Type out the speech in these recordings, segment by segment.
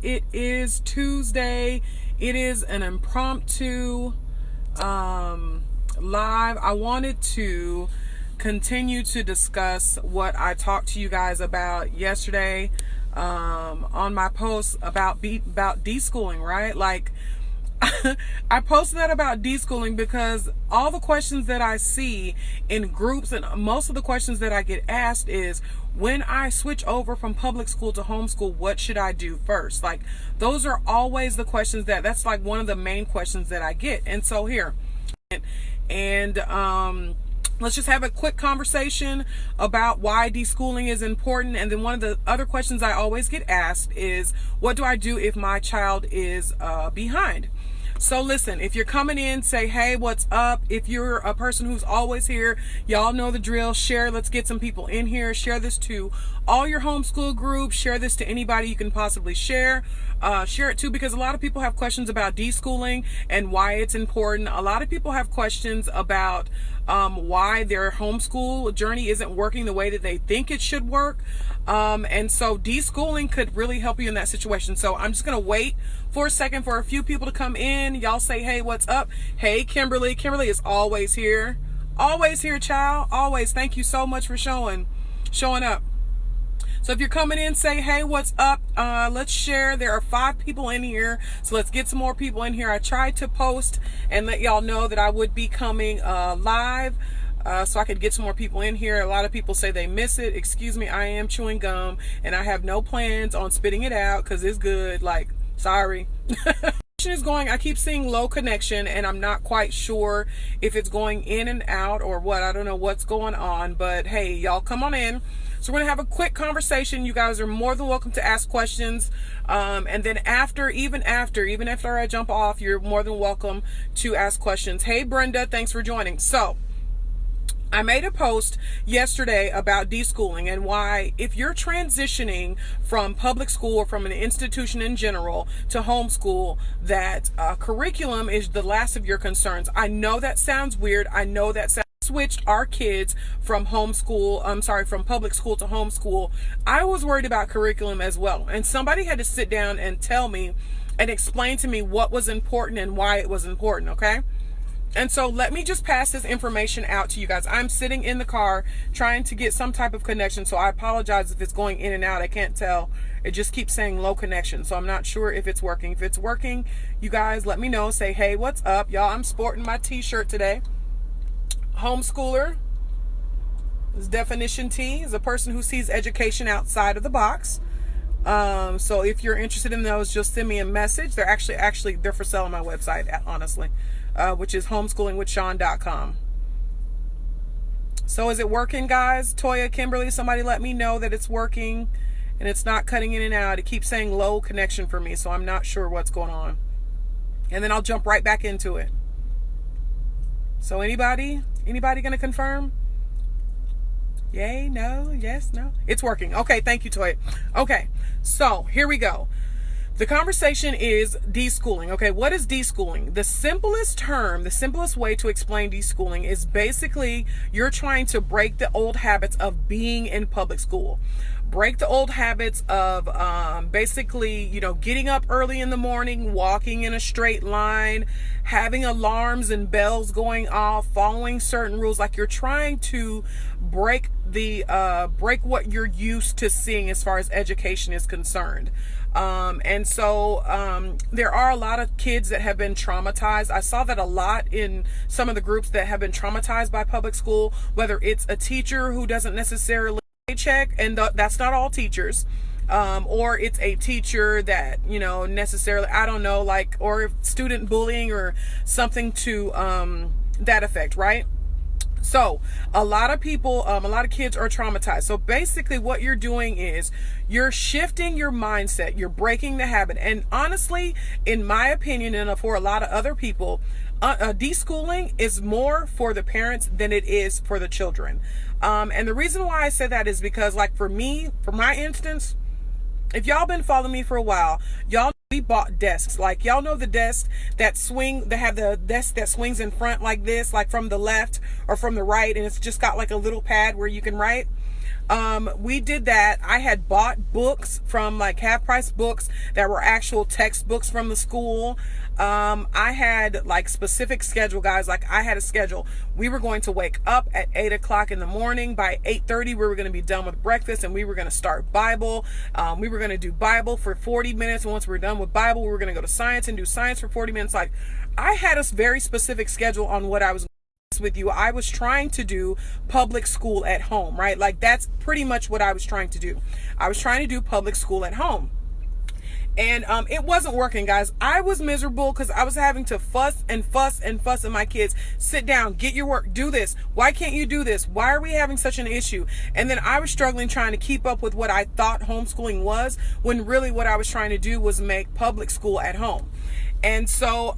It is Tuesday. It is an impromptu live. I wanted to continue to discuss what I talked to you guys about yesterday on my post about deschooling, right? Like I posted that about deschooling because all the questions that I see in groups and most of the questions that I get asked is, when I switch over from public school to homeschool, what should I do first? Like, those are always the questions that's like one of the main questions that I get. And so here, and let's just have a quick conversation about why deschooling is important. And then one of the other questions I always get asked is, what do I do if my child is behind? So listen, if you're coming in, say, hey, what's up? If you're a person who's always here, y'all know the drill. Share. Let's get some people in here. Share this to all your homeschool groups. Share this to anybody you can possibly share. Share it too, because a lot of people have questions about deschooling and why it's important. A lot of people have questions about why their homeschool journey isn't working the way that they think it should work. And so deschooling could really help you in that situation. So I'm just going to wait for a second for a few people to come in. Y'all say, hey, what's up? Hey, Kimberly. Kimberly is always here. Always here, child. Always. Thank you so much for showing up. So if you're coming in, say, hey, what's up? Let's share. There are 5 people in here. So let's get some more people in here. I tried to post and let y'all know that I would be coming live. So I could get some more people in here. A lot of people say they miss it. Excuse me, I am chewing gum and I have no plans on spitting it out because it's good. Like, sorry. Is going, I keep seeing low connection and I'm not quite sure if it's going in and out or what. I don't know what's going on, but hey, y'all come on in. So we're gonna have a quick conversation. You guys are more than welcome to ask questions. And then even after I jump off, you're more than welcome to ask questions. Hey, Brenda, thanks for joining. So I made a post yesterday about deschooling and why, if you're transitioning from public school or from an institution in general to homeschool, that curriculum is the last of your concerns. I know that sounds weird. I know that switched our kids from from public school to homeschool. I was worried about curriculum as well. And somebody had to sit down and tell me and explain to me what was important and why it was important, okay? And so let me just pass this information out to you guys. I'm sitting in the car trying to get some type of connection, so I apologize if it's going in and out. I can't tell. It just keeps saying low connection, so I'm not sure if it's working. If it's working, you guys let me know. Say, hey, what's up? Y'all, I'm sporting my t-shirt today. Homeschooler. This definition T is a person who sees education outside of the box. So if you're interested in those, just send me a message. They're actually they're for sale on my website, honestly. Which is homeschoolingwithshawn.com. So is it working, guys? Toya, Kimberly, somebody let me know that it's working and it's not cutting in and out. It keeps saying low connection for me, so I'm not sure what's going on. And then I'll jump right back into it. So anybody going to confirm? Yay, no, yes, no. It's working. Okay, thank you, Toya. Okay, so here we go. The conversation is deschooling. Okay, what is deschooling? The simplest way to explain deschooling is basically you're trying to break the old habits of being in public school. Break the old habits of basically, getting up early in the morning, walking in a straight line, having alarms and bells going off, following certain rules. Like, you're trying to break what you're used to seeing as far as education is concerned. And so there are a lot of kids that have been traumatized. I saw that a lot in some of the groups that have been traumatized by public school, whether it's a teacher who doesn't necessarily check, and that's not all teachers, or it's a teacher that, necessarily, I don't know, like, or student bullying or something to that effect, right? So a lot of kids are traumatized. So basically what you're doing is you're shifting your mindset. You're breaking the habit. And honestly, in my opinion, and for a lot of other people, deschooling is more for the parents than it is for the children. And the reason why I say that is because, like, for my instance, if y'all been following me for a while, y'all, we bought desks. Like, y'all know the desks that swing, they have the desk that swings in front like this, like from the left or from the right, and it's just got like a little pad where you can write. We did that. I had bought books from like half price books that were actual textbooks from the school. I had like specific schedule, guys. Like I had a schedule. We were going to wake up at 8 o'clock in the morning. By 8:30, we were going to be done with breakfast and we were going to start Bible. We were going to do Bible for 40 minutes. And once we were done with Bible, we were going to go to science and do science for 40 minutes. Like I had a very specific schedule on what I was with you. I was trying to do public school at home, right? Like that's pretty much what I was trying to do. I was trying to do public school at home. And it wasn't working, guys. I was miserable because I was having to fuss at my kids. Sit down, get your work, do this. Why can't you do this? Why are we having such an issue? And then I was struggling trying to keep up with what I thought homeschooling was, when really what I was trying to do was make public school at home. And so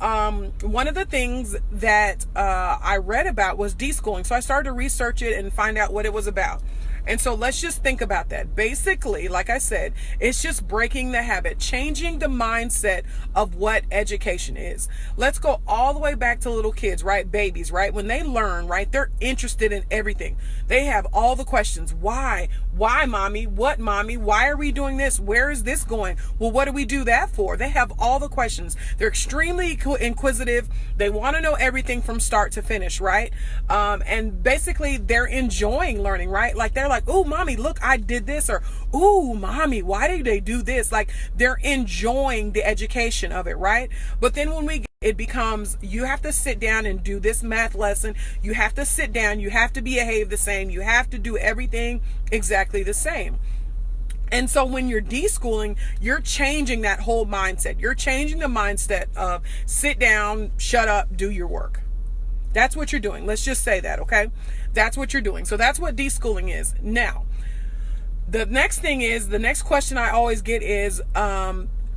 one of the things that I read about was deschooling. So I started to research it and find out what it was about. And so let's just think about that. Basically, like I said, it's just breaking the habit, changing the mindset of what education is. Let's go all the way back to little kids, right? Babies, right? When they learn, right? They're interested in everything. They have all the questions. Why? Why, mommy? What, mommy? Why are we doing this? Where is this going? Well, what do we do that for? They have all the questions. They're extremely inquisitive. They want to know everything from start to finish, right? And basically they're enjoying learning, right? Like they're like, oh, mommy, look, I did this, or, oh, mommy, why did they do this? Like they're enjoying the education of it, right? But then when it becomes, you have to sit down and do this math lesson. You have to sit down. You have to behave the same. You have to do everything exactly the same. And so when you're deschooling, you're changing that whole mindset. You're changing the mindset of sit down, shut up, do your work. That's what you're doing. Let's just say that, okay? That's what you're doing. So that's what deschooling is. Now, the next question I always get is,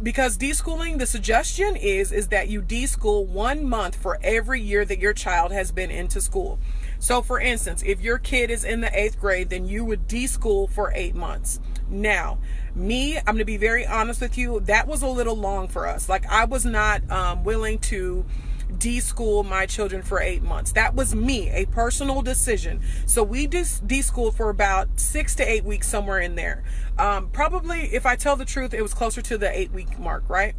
because deschooling, the suggestion is that you deschool 1 month for every year that your child has been into school. So for instance, if your kid is in the 8th grade, then you would deschool for 8 months. Now, I'm going to be very honest with you. That was a little long for us. Like I was not willing to deschool my children for 8 months. That was me, a personal decision. So we deschooled for about 6 to 8 weeks, somewhere in there. Probably, if I tell the truth, it was closer to the 8-week mark, right?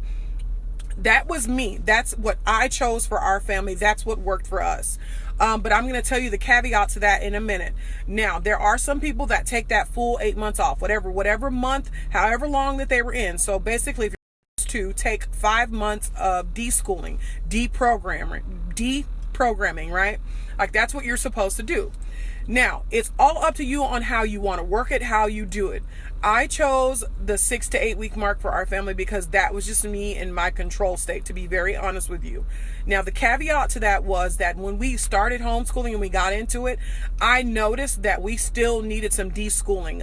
That was me. That's what I chose for our family. That's what worked for us. But I'm going to tell you the caveat to that in a minute. Now, there are some people that take that full 8 months off, whatever month, however long that they were in. So basically, if to take 5 months of deschooling, deprogramming, right? Like that's what you're supposed to do. Now, it's all up to you on how you want to work it, how you do it. I chose the 6 to 8 week mark for our family because that was just me in my control state, to be very honest with you. Now, the caveat to that was that when we started homeschooling and we got into it, I noticed that we still needed some deschooling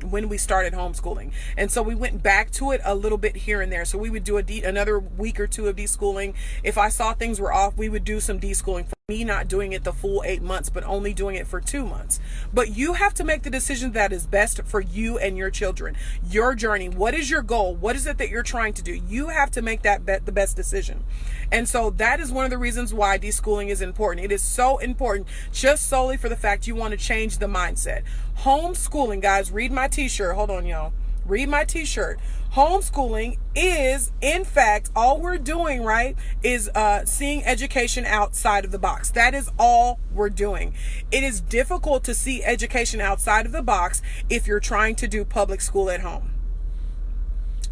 when we started homeschooling. And so we went back to it a little bit here and there. So we would do another week or two of deschooling. If I saw things were off, we would do some deschooling. For me, not doing it the full 8 months, but only doing it for 2 months. But you have to make the decision that is best for you and your children, your journey. What is your goal? What is it that you're trying to do? You have to make that the best decision. And so that is one of the reasons why deschooling is important. It is so important just solely for the fact you want to change the mindset. Homeschooling, guys, read my t-shirt. Hold on, y'all. Read my t-shirt. Homeschooling is, in fact, all we're doing, right, is seeing education outside of the box. That is all we're doing. It is difficult to see education outside of the box if you're trying to do public school at home.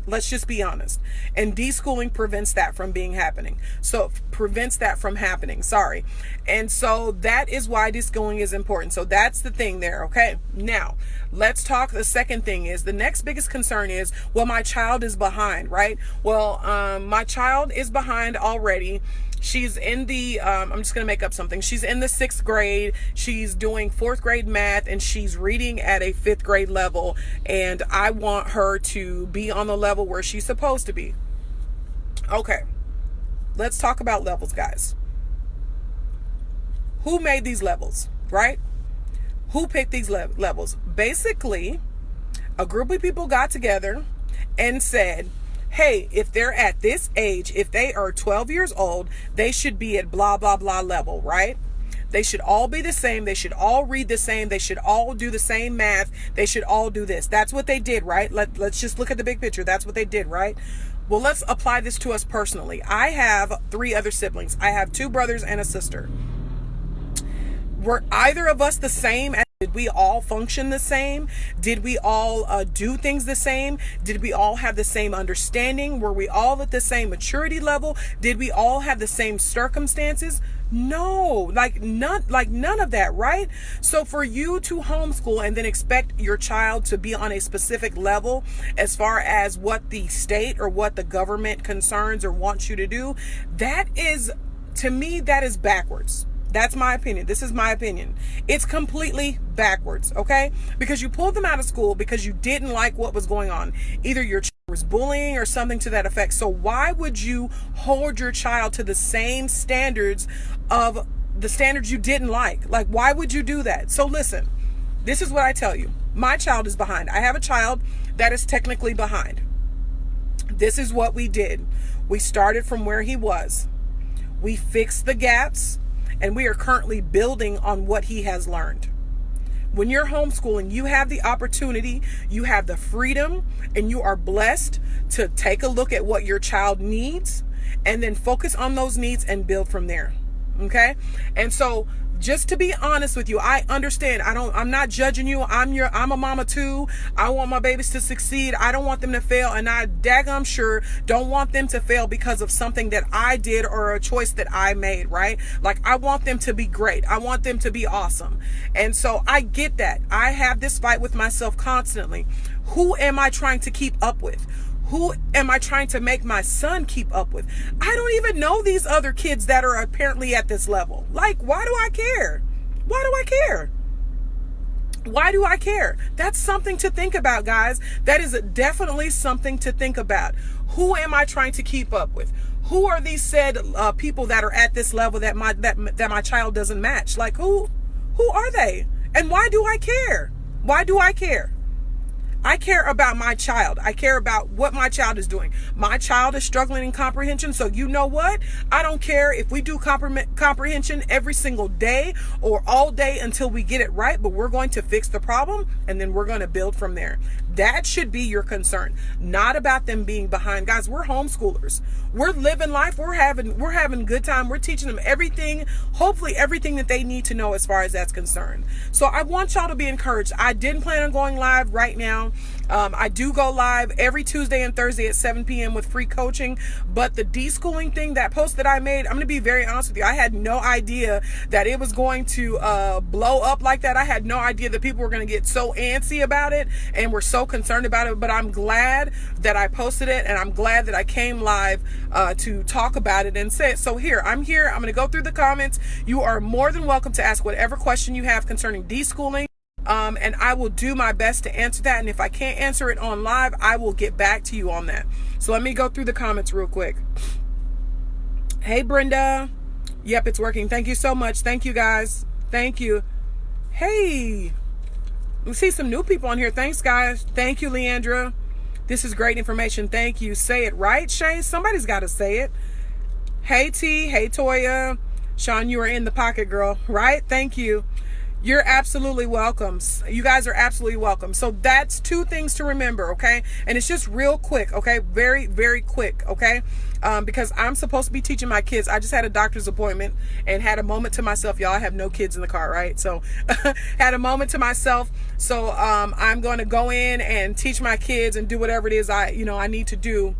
Let's just be honest. And deschooling prevents that from happening. So prevents that from happening. Sorry. And so that is why deschooling is important. So that's the thing there. Okay. Now let's talk. The second thing is the next biggest concern is, well, my child is behind, right? Well, my child is behind already. She's in the, I'm just going to make up something. She's in the 6th grade. She's doing 4th grade math and she's reading at a 5th grade level. And I want her to be on the level where she's supposed to be. Okay. Let's talk about levels, guys. Who made these levels, right? Who picked these levels? Basically, a group of people got together and said, hey, if they're at this age, if they are 12 years old, they should be at blah, blah, blah level, right? They should all be the same. They should all read the same. They should all do the same math. They should all do this. That's what they did, right? Let's just look at the big picture. That's what they did, right? Well, let's apply this to us personally. I have 3 other siblings. I have 2 brothers and a sister. Were either of us the same? Did we all function the same? Did we all do things the same? Did we all have the same understanding? Were we all at the same maturity level? Did we all have the same circumstances? No, none of that, right? So for you to homeschool and then expect your child to be on a specific level as far as what the state or what the government concerns or wants you to do, that is, to me, that is backwards. That's my opinion. This is my opinion. It's completely backwards, okay? Because you pulled them out of school because you didn't like what was going on. Either your child was bullying or something to that effect. So why would you hold your child to the same standards of the standards you didn't like? Like, why would you do that? So listen, this is what I tell you. My child is behind. I have a child that is technically behind. This is what we did. We started from where he was. We fixed the gaps. And we are currently building on what he has learned. When you're homeschooling, you have the opportunity, you have the freedom, and you are blessed to take a look at what your child needs and then focus on those needs and build from there. Okay? And so just to be honest with you, I understand. I'm not judging you. I'm a mama too. I want my babies to succeed. I don't want them to fail. And I daggum sure don't want them to fail because of something that I did or a choice that I made, right? Like, I want them to be great. I want them to be awesome. And so I get that. I have this fight with myself constantly. Who am I trying to keep up with? Who am I trying to make my son keep up with? I don't even know these other kids that are apparently at this level. Like, why do I care? Why do I care? Why do I care? That's something to think about, guys. That is definitely something to think about. Who am I trying to keep up with? Who are these said people that are at this level that my child doesn't match? Like, who are they? And why do I care? Why do I care? I care about my child. I care about what my child is doing. My child is struggling in comprehension. So you know what? I don't care if we do comprehension every single day or all day until we get it right, but we're going to fix the problem and then we're going to build from there. That should be your concern, not about them being behind. Guys, we're homeschoolers. We're living life. We're having good time. We're teaching them everything, hopefully everything that they need to know as far as that's concerned. So I want y'all to be encouraged. I didn't plan on going live right now. I do go live every Tuesday and Thursday at 7 p.m. with free coaching. But the deschooling thing, that post that I made, I'm going to be very honest with you. I had no idea that it was going to blow up like that. I had no idea that people were going to get so antsy about it and were so concerned about it. But I'm glad that I posted it, and I'm glad that I came live to talk about it and say it. So I'm here. I'm going to go through the comments. You are more than welcome to ask whatever question you have concerning deschooling. And I will do my best to answer that. And if I can't answer it on live, I will get back to you on that. So let me go through the comments real quick. Hey, Brenda. Yep, it's working. Thank you so much. Thank you, guys. Thank you. Hey, we see some new people on here. Thanks, guys. Thank you, Leandra. This is great information. Thank you. Say it right, Shay. Somebody's got to say it. Hey, T. Hey, Toya. Sean, you are in the pocket, girl. Right? Thank you. You're absolutely welcome. You guys are absolutely welcome. So that's 2 things to remember, okay? And it's just real quick, okay? Very, very quick, okay? Because I'm supposed to be teaching my kids. I just had a doctor's appointment and had a moment to myself. Y'all, I have no kids in the car, right? So had a moment to myself. So I'm going to go in and teach my kids and do whatever it is I need to do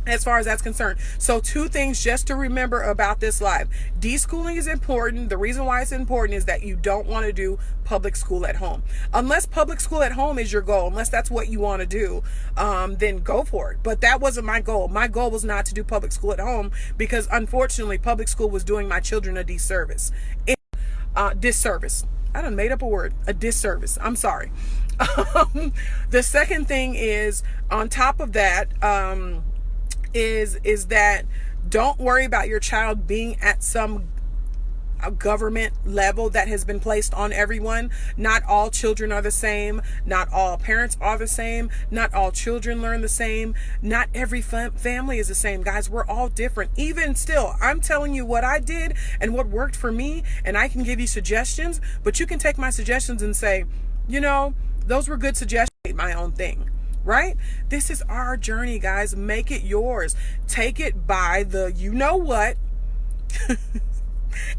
as far as that's concerned. So 2 things just to remember about this live. Deschooling is important. The reason why it's important is that you don't want to do public school at home. Unless public school at home is your goal, unless that's what you want to do, then go for it. But that wasn't my goal. My goal was not to do public school at home because unfortunately public school was doing my children a disservice. Disservice. I done made up a word. A disservice. I'm sorry. The second thing is, on top of that, is that don't worry about your child being at some, government level that has been placed on everyone. Not all children are the same. Not all parents are the same. Not all children learn the same. Not every family is the same, guys. We're all different. Even still, I'm telling you what I did and what worked for me, and I can give you suggestions, but you can take my suggestions and say, you know, those were good suggestions. My own thing, right? This is our journey, guys. Make it yours. Take it by the you know what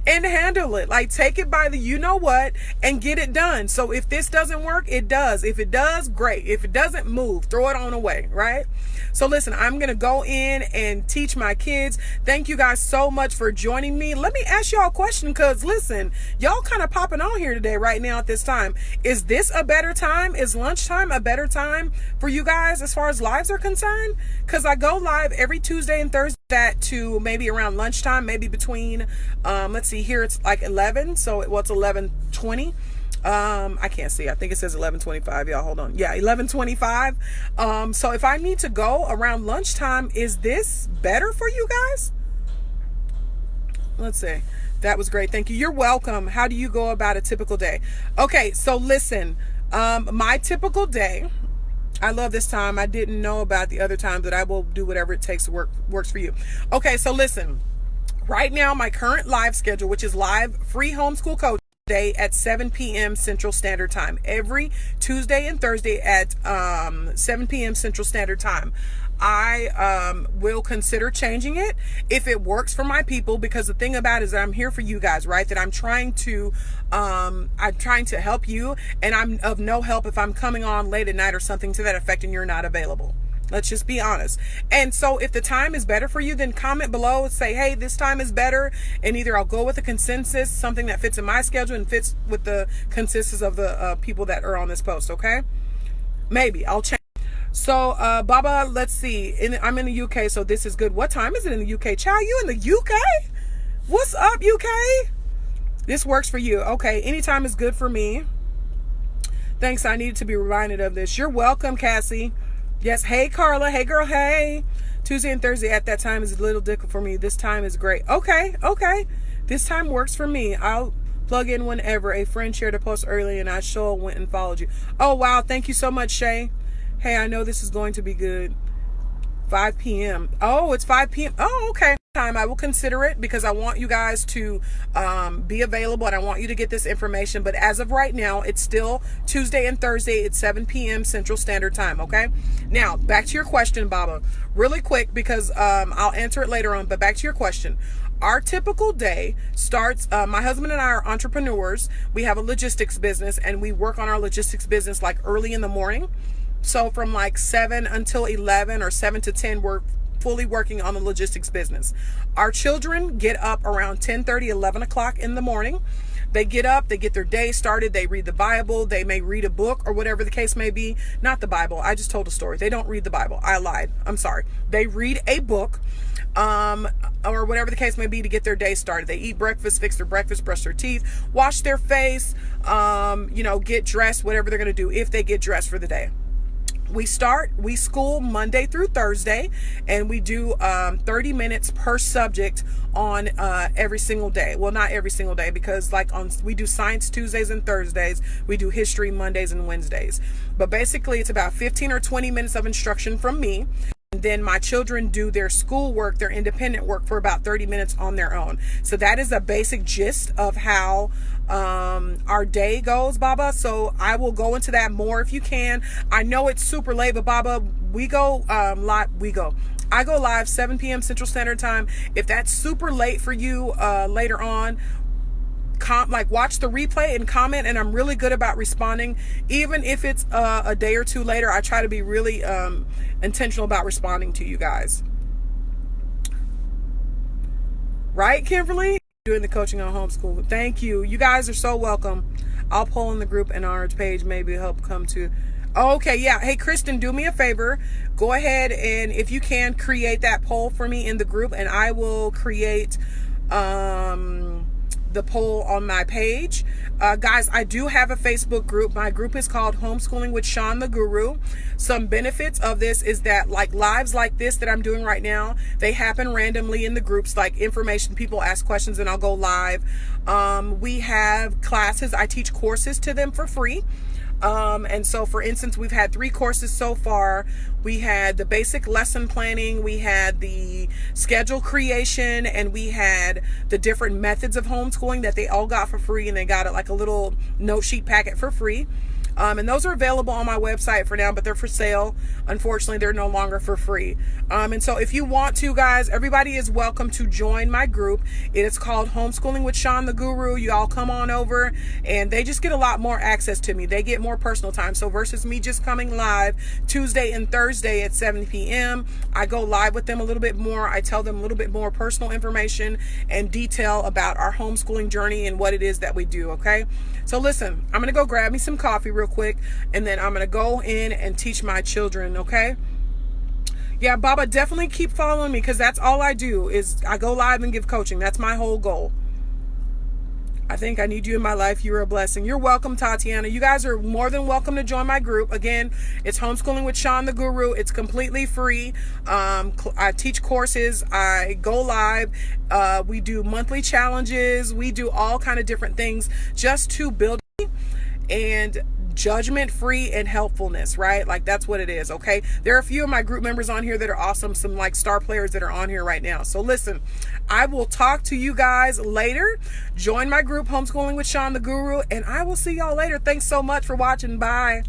and handle it. Like, take it by the you know what and get it done. So if this doesn't work, it does. If it does, great. If it doesn't, move, throw it on away, right? So listen, I'm going to go in and teach my kids. Thank you guys so much for joining me. Let me ask y'all a question, because listen, y'all kind of popping on here today right now at this time. Is this a better time? Is lunchtime a better time for you guys as far as lives are concerned? Because I go live every Tuesday and Thursday to maybe around lunchtime, maybe between, let's see here, it's like 11. So it's 11:20. I can't see. I think it says 11:25. Y'all hold on. Yeah, 11:25. So if I need to go around lunchtime, is this better for you guys? Let's see. That was great. Thank you. You're welcome. How do you go about a typical day? Okay, so listen, my typical day, I love this time. I didn't know about the other time, but I will do whatever it takes to works for you. Okay, so listen, right now, my current live schedule, which is live free homeschool coaching day at 7 p.m. Central Standard Time, every Tuesday and Thursday at 7 p.m. Central Standard Time. I will consider changing it if it works for my people, because the thing about it is that I'm here for you guys, right? That I'm trying to help you, and I'm of no help if I'm coming on late at night or something to that effect and you're not available. Let's just be honest. And so if the time is better for you, then comment below and say, hey, this time is better. And either I'll go with a consensus, something that fits in my schedule and fits with the consensus of the people that are on this post. Okay. Maybe I'll change. So, Baba, let's see. I'm in the UK, so this is good. What time is it in the UK? Child, you in the UK? What's up, UK? This works for you. Okay. Anytime is good for me. Thanks. I needed to be reminded of this. You're welcome, Cassie. Yes. Hey, Carla. Hey, girl. Hey. Tuesday and Thursday at that time is a little difficult for me. This time is great. Okay. Okay. This time works for me. I'll plug in whenever. A friend shared a post early and I went and followed you. Oh, wow. Thank you so much, Shay. Hey, I know this is going to be good. 5 p.m. Oh, it's 5 p.m. Oh, okay. Time I will consider it, because I want you guys to be available and I want you to get this information. But as of right now, it's still Tuesday and Thursday at 7 p.m. Central Standard Time. Okay. Now back to your question, Baba, really quick, because I'll answer it later on. But back to your question. Our typical day starts, my husband and I are entrepreneurs. We have a logistics business and we work on our logistics business like early in the morning. So from like 7 until 11 or 7 to 10, we're fully working on the logistics business. Our children get up around 10:30, 11 o'clock in the morning. They get up, they get their day started, they read the Bible, they may read a book or whatever the case may be. Not the Bible, I just told a story. They don't read the Bible. I lied. I'm sorry. They read a book, or whatever the case may be, to get their day started. They eat breakfast, fix their breakfast, brush their teeth, wash their face, get dressed, whatever they're going to do if they get dressed for the day. We school Monday through Thursday, and we do 30 minutes per subject on every single day. Well, not every single day, because we do science Tuesdays and Thursdays. We do history Mondays and Wednesdays. But basically, it's about 15 or 20 minutes of instruction from me. And then my children do their schoolwork, their independent work, for about 30 minutes on their own. So that is a basic gist of how our day goes, Baba. So I will go into that more if you can. I know it's super late, but Baba, I go live 7 p.m. Central Standard Time. If that's super late for you later on, watch the replay and comment, and I'm really good about responding. Even if it's a day or two later, I try to be really intentional about responding to you guys. Right, Kimberly? Doing the coaching on homeschool. Thank you. You guys are so welcome. I'll poll in the group and our page, maybe help come to. Okay, yeah. Hey, Kristen, do me a favor. Go ahead and, if you can, create that poll for me in the group, and I will create the the poll on my page. Guys, I do have a Facebook group. My group is called Homeschooling with Sean the Guru. Some benefits of this is that, like, lives like this that I'm doing right now, they happen randomly in the groups, like information, people ask questions and I'll go live. We have classes. I teach courses to them for free. And so, for instance, we've had 3 courses so far. We had the basic lesson planning, we had the schedule creation, and we had the different methods of homeschooling that they all got for free, and they got it like a little note sheet packet for free. And those are available on my website for now, but they're for sale. Unfortunately, they're no longer for free. And so if you want to, guys, everybody is welcome to join my group. It is called Homeschooling with Sean the Guru. You all come on over, and they just get a lot more access to me. They get more personal time. So versus me just coming live Tuesday and Thursday at 7 p.m., I go live with them a little bit more. I tell them a little bit more personal information and detail about our homeschooling journey and what it is that we do, okay? So listen, I'm going to go grab me some coffee real quick, and then I'm going to go in and teach my children, okay? Yeah, Baba, definitely keep following me, because that's all I do is I go live and give coaching. That's my whole goal. I think I need you in my life. You're a blessing. You're welcome, Tatiana. You guys are more than welcome to join my group. Again, it's Homeschooling with Sean the Guru. It's completely free. I teach courses. I go live. We do monthly challenges. We do all kind of different things just to build and judgment free and helpfulness, right? Like, that's what it is. Okay, there are a few of my group members on here that are awesome, some like star players that are on here right now. So listen, I will talk to you guys later. Join my group, Homeschooling with Sean the Guru, and I will see y'all later. Thanks so much for watching. Bye.